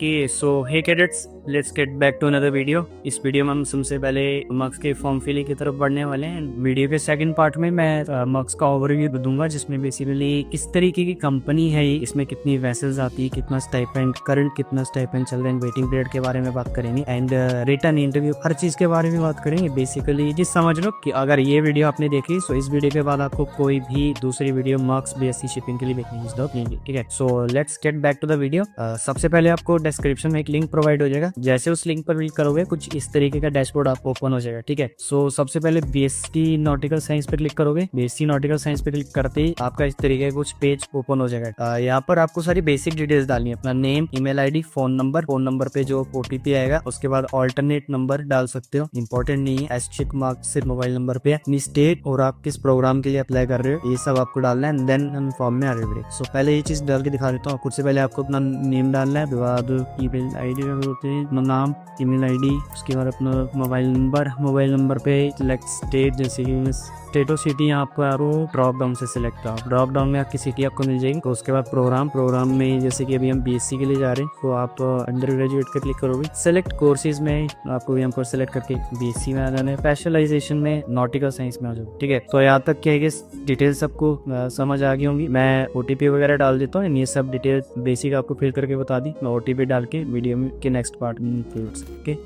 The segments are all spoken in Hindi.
So hey cadets, let's get back to another video. इस वीडियो में हम सबसे पहले मार्क्स के फॉर्म फिलिंग की तरफ बढ़ने वाले हैं। वीडियो के सेकंड पार्ट में मैं मार्क्स का ओवरव्यू दूंगा, जिसमें बेसिकली किस तरीके की कंपनी है, इसमें कितनी वेसल्स आती है, कितना स्टाइपेंड, करंट कितना स्टाइपेंड चल रहा है, वेटिंग पीरियड के बारे में बात करेंगे एंड रिटर्न इंटरव्यू, हर चीज के बारे में बात करेंगे। बेसिकली जिस समझ लो कि अगर ये वीडियो आपने देखी तो इस वीडियो के बाद आपको कोई भी दूसरी वीडियो मार्क्स बीएससी शिपिंग के लिए देखनी है, ठीक है। So let's get back to the video. सबसे पहले आपको डिस्क्रिप्शन में एक लिंक प्रोवाइड हो जाएगा। जैसे उस लिंक पर क्लिक करोगे कुछ इस तरीके का डैशबोर्ड आपको ओपन हो जाएगा, ठीक है। सो सबसे पहले बीएससी नॉटिकल साइंस पे क्लिक करोगे। बीएससी नॉटिकल साइंस पे क्लिक करते ही आपका इस तरीके का कुछ पेज ओपन हो जाएगा। यहाँ पर आपको सारी बेसिक डिटेल्स डालनी है, अपना name, email ID, phone number पे जो ओटीपी आएगा, उसके बाद ऑल्टरनेट नंबर डाल सकते हो, इंपॉर्टेंट नहीं है, एस्ट्रिक मार्क सिर्फ मोबाइल नंबर पे, अपनी स्टेट और आप किस प्रोग्राम के लिए अप्लाई कर रहे हो, ये सब आपको डालना है। देन हम फॉर्म में आ रहे हैं। सो पहले ये चीज डाल के दिखा देता हूँ। सबसे पहले आपको अपना नेम डालना है, बाद ईमेल आईडी होते हैं, अपना नाम, ईमेल आईडी, उसके बाद अपना मोबाइल नंबर पे सिलेक्ट स्टेट, जैसे कि स्टेट और सिटी यहाँ आपको ड्रॉप डाउन से सिलेक्ट करो। ड्रॉप डाउन में आपकी सिटी आपको मिल जाएगी। तो उसके बाद प्रोग्राम में जैसे कि अभी हम बीएससी के लिए जा रहे हैं तो आप अंडर ग्रेजुएट पे क्लिक करोगे। सेलेक्ट कोर्सेज में आपको यहाँ पर सेलेक्ट करके बीएससी में आ जाना है। स्पेशलाइजेशन में नॉटिकल साइंस में आ जाओ, ठीक है। तो यहाँ तक क्या है, डिटेल सबको समझ आ गई होंगी। मैं ओटीपी वगैरह डाल देता हूँ, ये सब डिटेल बेसिक आपको फिल करके बता दी। मैं ओटीपी डाल के वीडियो में के नेक्स्ट पार्ट में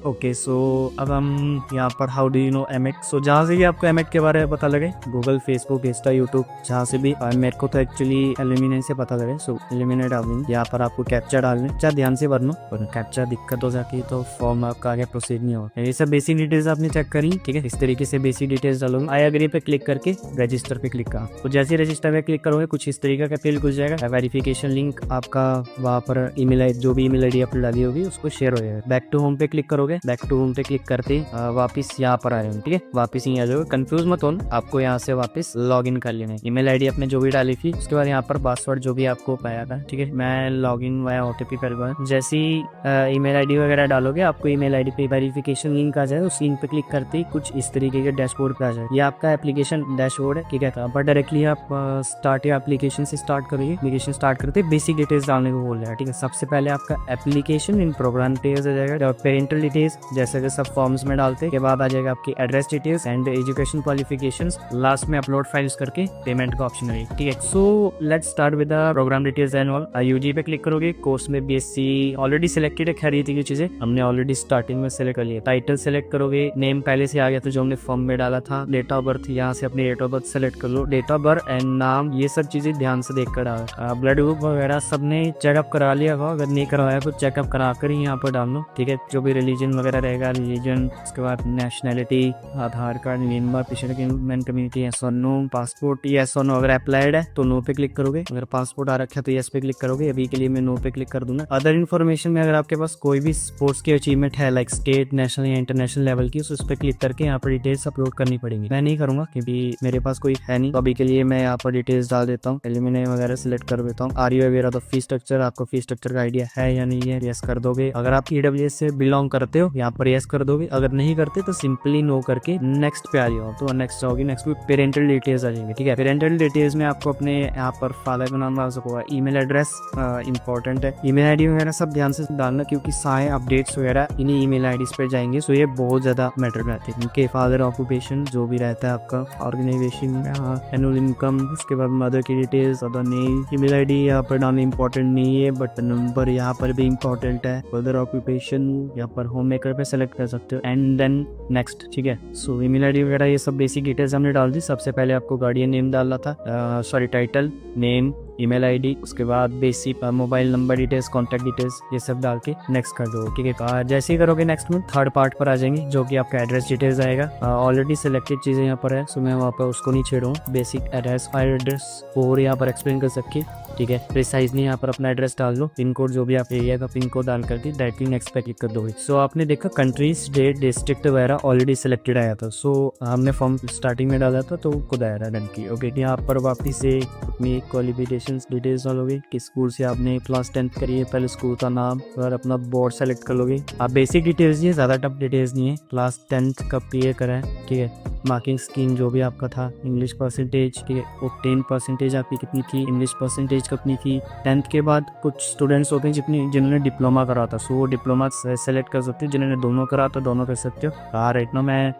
ओके। सो अब हम यहाँ पर हाउ डू यू नो एमएट। सो जहाँ से भी आपको एमएट के बारे में पता लगे, गूगल, फेसबुक, इंस्टा, यूट्यूब, जहाँ से भी। मेरे को तो एक्चुअली एलिमिनेट से पता लगे, सो एलिमिनेट डालनी। यहाँ पर आपको कैप्चा डालने, चाहे ध्यान से भरना, पर कैप्चा दिक्कत हो जाती है तो फॉर्म आपका आगे प्रोसीड नहीं होगा। ये सब बेसिक डिटेल्स आपने चेक करी, ठीक है। इस तरीके से बेसिक डिटेल्स डालोगे। आई एग्री पे क्लिक करके रजिस्टर पे क्लिक करा। तो जैसे रजिस्टर पे क्लिक करोगे कुछ इस तरीके का पेज खुल जाएगा। वेरिफिकेशन लिंक आपका वहाँ पर ईमेल आई, जो भी ईमेल आईडी आपने डाली होगी उसको शेयर हो जाएगा। बैक टू होम पे क्लिक करोगे। बैक टू होम पे क्लिक करते वापस यहाँ पर आ रहे हो, ठीक है। वापस ही आ जाओगे, कंफ्यूज मत हो, आपको यहाँ से वापस लॉग इन कर लेना है। ईमेल आईडी आपने जो भी डाली थी, उसके बाद यहाँ पर पासवर्ड जो भी आपको पाया था, ठीक है। मैं लॉग इन वाया ओटीपी करूँगा। जैसे ही ईमेल आईडी वगैरह डालोगे आपको ईमेल आईडी पे वेरिफिकेशन लिंक आ जाए। उस लिंक पे क्लिक करते ही कुछ इस तरीके के डैशबोर्ड पे आ जाए। ये आपका एप्लीकेशन डैशबोर्ड है, ठीक है। पर डायरेक्टली आप स्टार्ट या एप्लीकेशन से स्टार्ट करोगे। एप्लीकेशन स्टार्ट करते बेसिक डिटेल्स डालने को बोल रहा है, ठीक है। सबसे पहले आपका एप्लीकेशन इन प्रोग्राम डिटेल्स आ जाएगा, पेरेंटल डिटेल्स जैसे कि सब फॉर्म्स में डालते के बाद आ जाएगा आपकी address details and education qualifications. Last में अपलोड फाइल्स करके पेमेंट का ऑप्शन है, ठीक है। So let's start with the program details and all. UG पे क्लिक करोगे। कोर्स में बीएससी ऑलरेडी सिलेक्टेड है, खैर ये थी चीजें हमने ऑलरेडी स्टार्टिंग में सिलेक्ट कर लिया। टाइटल सेलेक्ट करोगे। नेम पहले से आ गया था जो हमने फॉर्म में डाला था। डेट ऑफ बर्थ, यहाँ से अपनी डेट ऑफ बर्थ सेलेक्ट कर लो। डेट ऑफ बर्थ एंड नाम, ये सब चीजें ध्यान से देख कर डालो। ब्लड ग्रुप वगैरह सबने चेकअप करा लिया होगा, अगर नहीं करवाया तो चेकअप करा कर ही यहाँ पर डाल लो, ठीक है। जो भी रिलीजन वगैरह रहेगा, रिलीजन, उसके बाद नेशनैलिटी, आधार कार्ड, मेंबर, पिछड़े कम्युनिटी, यस और नो। पासपोर्ट यस और नो, अगर अप्लाइड है तो नो पे क्लिक करोगे। अगर पासपोर्ट आ रखा है तो यस पे क्लिक करोगे। अभी के लिए मैं नो पे क्लिक कर दूंगा। अदर इन्फॉर्मेशन में अगर आपके पास कोई भी स्पोर्ट्स की अचीवमेंट है, लाइक स्टेट, नेशनल या इंटरनेशनल लेवल की, उस पर क्लिक करके यहाँ पर डिटेल्स अपलोड करनी पड़ेंगी। मैं नहीं करूंगा क्योंकि मेरे पास कोई है नहीं, तो अभी के लिए मैं यहाँ पर डिटेल्स डाल देता हूँ। एलिमिनेट वगैरह सिलेक्ट कर देता हूँ। Are you aware of the fee structure, आपको फी स्ट्रक्चर का आइडिया है या नहीं है, यस कर दोगे। अगर आप ईडब्ल्यूएस से बिलोंग करते हो यहाँ पर यस कर दोगे। अगर नहीं करते तो सिंपली नो करके नेक्स्ट पे आ जाओ। तो नेक्स्ट होगी, नेक्स्ट पे पेरेंटल डिटेल्स आ जाएंगे, ठीक है। पेरेंटल डिटेल्स में आपको अपने यहाँ पर फादर का नाम डाल सकोगा। ईमेल एड्रेस इंपॉर्टेंट है। ईमेल आईडी वगैरह सब ध्यान से डालना क्योंकि सारे अपडेट्स वगैरह इन्हीं ईमेल आईडीज पे जाएंगे, सो ये बहुत ज्यादा मैटर करते हैं। इनके फादर ऑक्यूपेशन जो भी रहता है आपका, ऑर्गेनाइजेशन, एनुअल इनकम, उसके बाद मदर की details, other name. Email ID यहाँ पर डालना इंपॉर्टेंट नहीं है, बट नंबर यहाँ पर भी इंपॉर्टेंट है। फर्दर ऑक्यूपेशन यहाँ पर होम मेकर पे सेलेक्ट कर सकते हो एंड देन नेक्स्ट, ठीक है। सो ईमेल आईडी वगैरह ये सब बेसिक डिटेल्स हमने डाल दी। सबसे पहले आपको गार्डियन नेम डालना था, sorry title, name, email ID, उसके बाद basic mobile number details, contact details, ये सब डाल के नेक्स्ट कर दो, ठीक है। जैसे ही करोगे नेक्स्ट में थर्ड पार्ट पर आ जाएंगे जो कि आपका एड्रेस डिटेल्स आएगा। ऑलरेडी सिलेक्टेड चीजें यहाँ पर है, सो मैं वहाँ पर उसको नहीं छेड़ूंगा। बेसिक एड्रेस, फाइल एड्रेस और यहाँ पर एक्सप्लेन कर सकती, ठीक है। प्रिसाइजली यहाँ पर अपना एड्रेस डाल दो। पिन कोड जो भी आप एरिया का पिन कोड डाल करके डायरेक्टली नेक्स्ट पे क्लिक कर दोगे। सो आपने देखा कंट्री, स्टेट, डिस्ट्रिक्ट वगैरह ऑलरेडी सिलेक्टेड आया था। सो हमने फॉर्म स्टार्टिंग में डाला था तो खुद आया था डन की, ओके। यहाँ पर वापिस से अपनी क्वालिफिकेशन डिटेल्स डालोगे। किस स्कूल से आपने क्लास 10th करी है, पहले स्कूल का नाम और अपना बोर्ड सेलेक्ट कर लोगे। आप बेसिक डिटेल्स नहीं है, ज्यादा टफ डिटेल्स नहीं है। क्लास 10th कब क्लियर करा है, ठीक है। मार्किंग स्कीम जो भी आपका था, इंग्लिश परसेंटेज, ठीक है, ऑब्टेन परसेंटेज आपकी कितनी थी, इंग्लिश परसेंटेज कितनी थी। 10th के बाद कुछ स्टूडेंट्स होते हैं जिन्होंने डिप्लोमा करा था, सो वो डिप्लोमा सेलेक्ट कर सकते हो। जिन्होंने दोनों करा तो दोनों कर सकते हो। राइट नाउ मैं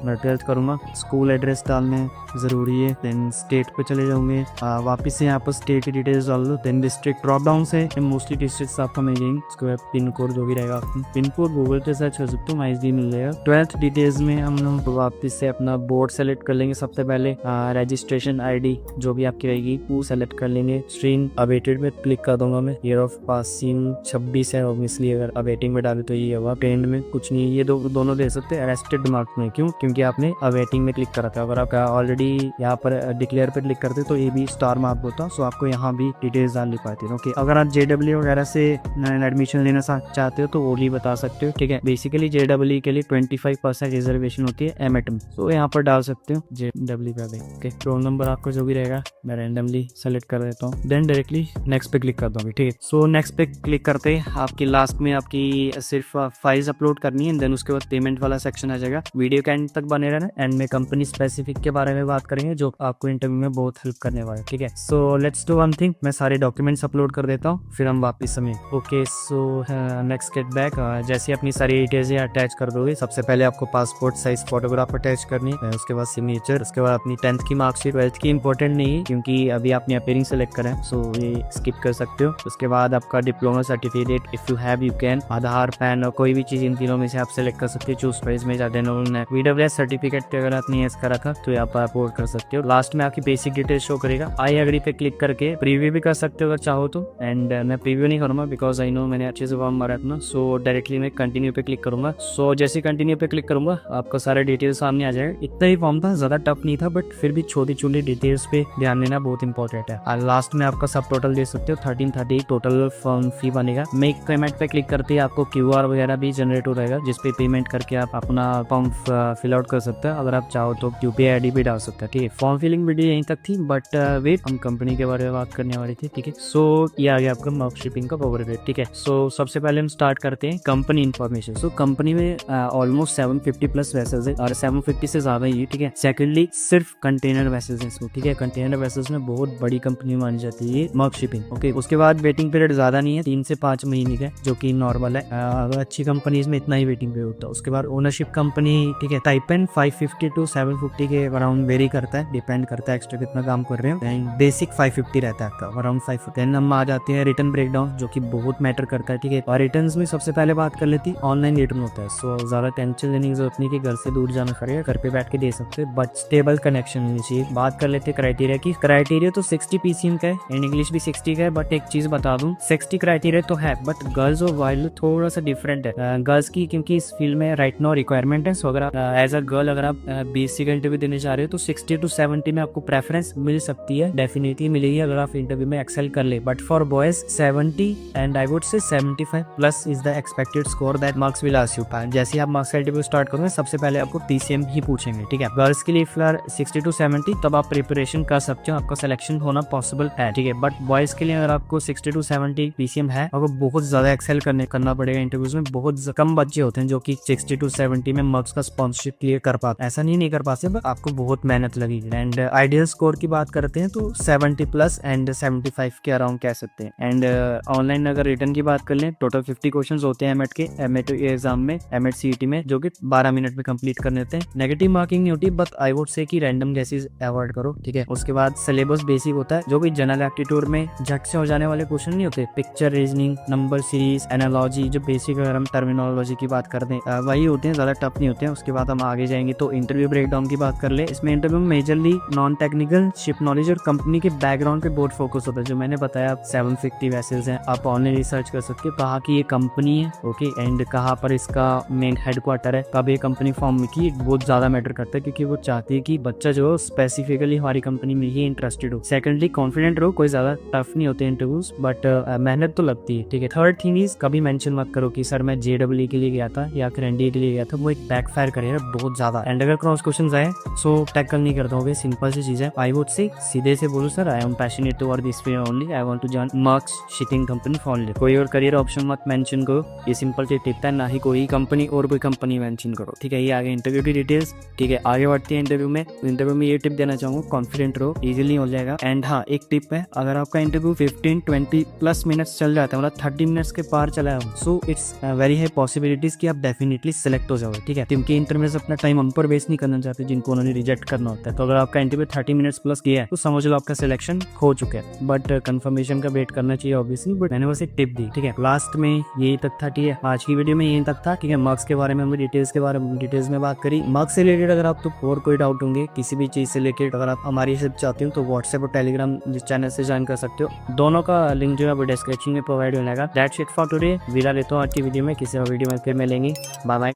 12th करूँगा। स्कूल एड्रेस डालने ज़रूरी है। देन स्टेट पे चले जाऊँगे, वापस से यहाँ पर स्टेट की डिटेल्स डाल दो। देन डिस्ट्रिक्ट ड्रॉप डाउन से मोस्टली डिस्ट्रिक्ट आपको मिल जाएंगे। उसके बाद पिन कोड जो भी रहेगा, पिन कोड गूगल पे सर्च कर सकते हो, माइजली मिल जाएगा। 12th डिटेल्स में हम लोग वापस से अपना बोर्ड सेलेक्ट कर लेंगे। सबसे पहले रजिस्ट्रेशन ID जो भी आपकी रहेगी वो सेलेक्ट कर लेंगे। स्ट्रीम अवेटेड में क्लिक कर दूंगा मैं। ईयर ऑफ पासिंग 26 है, ऑब्वियसली अगर अवेटिंग में डाले तो ये होगा। पेंड में कुछ नहीं, ये दोनों दे सकते हैं। अरेस्टेड मार्क्स में क्यों? क्योंकि आपने अवेटिंग में क्लिक करा था। अगर आप ऑलरेडी यहाँ पर डिक्लेयर पे क्लिक करते तो ये भी स्टार मार्क होता, सो आपको यहाँ भी डिटेल्स डालनी पड़ती है। ओके, अगर आप JEE वगैरह से एडमिशन लेना चाहते हो तो वो भी बता सकते हो, ठीक है। बेसिकली JEE के लिए 25% रिजर्वेशन होती है एमएट में, तो यहाँ पर डाल सकते हो JEE पे। ओके, रोल नंबर आपका जो भी रहेगा मैं रैंडमली सेलेक्ट कर देता हूँ। देन डायरेक्टली नेक्स्ट पे क्लिक कर दूंगी, ठीक है। सो नेक्स्ट पे क्लिक करते हैं आपकी लास्ट में आपकी सिर्फ फाइल्स अपलोड करनी है। देन उसके बाद पेमेंट वाला सेक्शन आ जाएगा। वीडियो के एंड तक बने रहना। एंड में कंपनी स्पेसिफिक के बारे में बात करेंगे जो आपको इंटरव्यू में बहुत हेल्प करने वाला है, ठीक है। So let's do one thing, मैं सारे डॉक्यूमेंट्स अपलोड कर देता हूँ, फिर हम वापस समय। Okay, so next get back. जैसे अपनी सारी डिटेल्स अटैच कर दोगे, सबसे पहले आपको पासपोर्ट साइज फोटोग्राफ अटैच करनी है। उसके बाद सिग्नेचर, उसके बाद अपनी 10th की मार्कशीट। 12th की इंपॉर्टेंट नहीं है क्योंकि अभी आपने अपेयरिंग सेलेक्ट करा है, सो ये स्किप कर सकते हो। उसके बाद आपका diploma certificate if you have you can, Aadhaar, pan और कोई भी चीज इन तीनों में से आप सेलेक्ट कर सकते हो। चूज प्राइस में जाते हैं। VWS सर्टिफिकेट अगर आपने एस करा था तो आप अपलोड कर सकते हो। लास्ट में आपकी बेसिक डिटेल शो करेगा। आई एग्री पे क्लिक करके प्रीव्यू भी कर सकते हो अगर चाहो तो। एंड मैं प्रीव्यू नहीं करूंगा बिकॉज आई नो मैंने अच्छे से फॉर्म भरा था, सो डायरेक्टली मैं कंटिन्यू पे क्लिक करूंगा। सो जैसे कंटिन्यू पे क्लिक करूंगा आपका सारा डिटेल सामने आ जाएगा। इतना ही फॉर्म था, ज्यादा टफ नहीं था, बट फिर भी छोटी छोटी डिटेल्स पे ध्यान देना बहुत इंपॉर्टेंट है। और लास्ट में आपका सब टोटल दे सकते हो 1330 टोटल फॉर्म फी बनेगा। मेक पेमेंट पे क्लिक करते ही आपको QR वगैरह भी जनरेट हो जाएगा जिसपे पेमेंट करके आप अपना फॉर्म फिल आउट कर सकते हैं। अगर आप चाहो तो UPI ID भी डाल सकते हैं, ठीक है। फॉर्म फिलिंग वीडियो यहीं तक थी, बट वेट, हम कंपनी के बारे में बात करने वाली थी, ठीक है। सो ये आ गया आपका मार्कशीटिंग का ओवरव्यू, ठीक है। सो सबसे पहले हम स्टार्ट करते हैं कंपनी इन्फॉर्मेशन। सो कंपनी में ऑलमोस्ट 750 प्लस वेसल्स है और 750 से ज्यादा ही, ठीक है। सेकेंडली सिर्फ कंटेनर वेसल्स हैं, ठीक है। कंटेनर वेसल्स में बहुत बड़ी कंपनी मानी जाती है मार्कशीटिंग, ओके। उसके बाद वेटिंग पीरियड ज्यादा नहीं है, 3 से 5 महीने का, जो कि नॉर्मल है। अगर अच्छी कंपनीज में इतना ही वेटिंग पीरियड होता है। उसके बाद ओनरशिप कंपनी, ठीक है। टाइपेन 550 to 750 के अराउंड वेरी करता है, डिपेंड करता है एक्स्ट्रा कितना काम कर रहे हो। बेसिक 550 रहता है आपका, अराउंड 550। देन हम आ जाते हैं रिटर्न ब्रेकडाउन, जो कि बहुत मैटर करता है, ठीक है। और रिटर्न्स में सबसे पहले बात कर लेती है ऑनलाइन रिटर्न होता है। सो ज्यादा टेंशन लेने की जरूरत नहीं कि घर से दूर जाना पड़ेगा, घर पे बैठ के दे सकते हैं, बट स्टेबल कनेक्शन होनी चाहिए। बात कर लेते हैं क्राइटेरिया की। क्राइटेरिया तो 60 PCM का है एंड इंग्लिश भी 60 का है, बट एक चीज बता दूं, 60 क्राइटेरिया तो है, बट गर्ल्स और बॉयज थोड़ा सा डिफरेंट है। गर्ल्स की क्योंकि इस फील्ड में राइट नाउ रिक्वायरमेंट है, सो अगर आप एज अ गर्ल अगर आप BSc का इंटरव्यू देने जा रहे हो तो 60 to 70 में आपको प्रेफरेंस मिल सकती है, डेफिनेटली मिलेगी अगर आप इंटरव्यू में एक्सेल कर ले। But for boys 70 and I would say 75 plus is the expected score that marks will ask you. जैसे आप मार्क्स का इंटरव्यू स्टार्ट करोगे सबसे पहले आपको PCM ही पूछेंगे, ठीक है। गर्ल्स के लिए फिलहाल 60 to 70 तब आप प्रिपरेशन कर सकते हो, आपका सिलेक्शन होना पॉसिबल है, ठीक है। बट बॉयज के लिए अगर आपको 60 to 70 PCM है, आपको बहुत ज्यादा एक्सेल करना पड़ेगा इंटरव्यूज में। बहुत कम बच्चे होते हैं जो कि 60 to 70 में मार्क्स का स्पॉन्सरशिप क्लियर कर पाते, ऐसा नहीं कर पाते, बट आपको बहुत मेहनत लगेगी। एंड आइडियल स्कोर की बात करते हैं तो 70 प्लस एंड 75 के अराउंड कह सकते हैं। एंड ऑनलाइन अगर रिटर्न की बात कर लें, टोटल 50 क्वेश्चंस होते हैं एमएट के, एमएट एग्जाम में, एमएट CET में, जो कि 12 मिनट में कंप्लीट करने होते हैं। नेगेटिव मार्किंग नहीं होती, बट आई वुड से कि रैंडम गैसेस अवॉइड करो, ठीक है। उसके बाद सिलेबस बेसिक होता है, जो कि जनरल एप्टीट्यूड में झट से हो जाने वाले क्वेश्चन नहीं होते। Picture, reasoning, number series, analogy, जो बेसिक अगर हम टर्मिनोलॉजी की बात करते हैं वही होते हैं, ज्यादा टफ नहीं होते हैं। उसके बाद हम आगे जाएंगे तो इंटरव्यू ब्रेकडाउन की बात कर ले। इसमें इंटरव्यू में majorly non technical, ship knowledge और कंपनी के बैकग्राउंड पे बहुत फोकस होता है। जो मैंने बताया 750 वेसल्स हैं, आप ऑनलाइन रिसर्च कर सकते हो कहाँ की ये कंपनी है, ओके, एंड कहाँ पर इसका मेन हेडक्वार्टर है, कब ये कंपनी फॉर्म की, बहुत ज्यादा मैटर करता है क्योंकि वो चाहती है कि बच्चा जो स्पेसिफिकली हमारी कंपनी में ही इंटरेस्टेड हो। सेकेंडली कॉन्फिडेंट रहो, कोई ज्यादा टफ नहीं होते इंटरव्यूज, बट मेहनत तो लगती है, ठीक है। थर्ड थिंग इज कभी मेंशन मत करो कि सर मैं JEE के लिए गया था या फिर NDA के लिए गया था, वो एक बैकफायर करेगा बहुत ज्यादा। एंड अगर क्रॉस क्वेश्चन आए सो टैकल नहीं करता होगे, सिंपल सी चीज है। आई वुड से सीधे से बोलो sir I am passionate toward this field only, I want to join marks sheeting company for. कोई और करियर ऑप्शन मत मेंशन करो, ये सिंपल सी टिप है, ना ही कोई कंपनी और कोई कंपनी मेंशन करो, ठीक है। ये आगे इंटरव्यू की डिटेल्स, ठीक है। आगे बढ़ती है इंटरव्यू में ये टिप देना चाहूंगा, कॉन्फिडेंट रहो, इजीली हो जाएगा। एंड हाँ, एक टिप है, अगर आपका इंटरव्यू 15-20 प्लस मिनट्स चल जाता है, मतलब 30 मिनट्स के पार चला है, so it's very high possibilities कि आप डेफिनेटली सिलेक्ट हो जाओगे, ठीक है। क्योंकि इंटरव्यू अपना टाइम उन पर वेस्ट नहीं करना चाहते जिनको उन्होंने रिजेक्ट करना होता है। तो अगर आपका इंटरव्यू 30 मिनट्स प्लस किया है तो समझ लो आपका सिलेक्शन हो चुका है, बट कंफर्मेशन का वेट करना चाहिए ऑब्वियसली। बट मैंने बस एक टिप दी, ठीक है। लास्ट में यही तक था, ठीक है। आज की वीडियो में यही तक था, ठीक है। मार्क्स के बारे में हमने डिटेल्स में बात करी। मार्क्स से रिलेटेड अगर आप तो और कोई डाउट होंगे किसी भी चीज से रिलेटेड, अगर आप हमारी हेल्प चाहते हो तो व्हाट्सएप और टेलीग्राम चैनल से ज्वाइन कर सकते हो। दोनों का लिंक जो है वो डिस्क्रिप्शन में प्रोवाइड हो जाएगा। That's it for today. विदा लेता हूँ आज की वीडियो में, किसी और वीडियो में फिर मिलेंगे। Bye bye.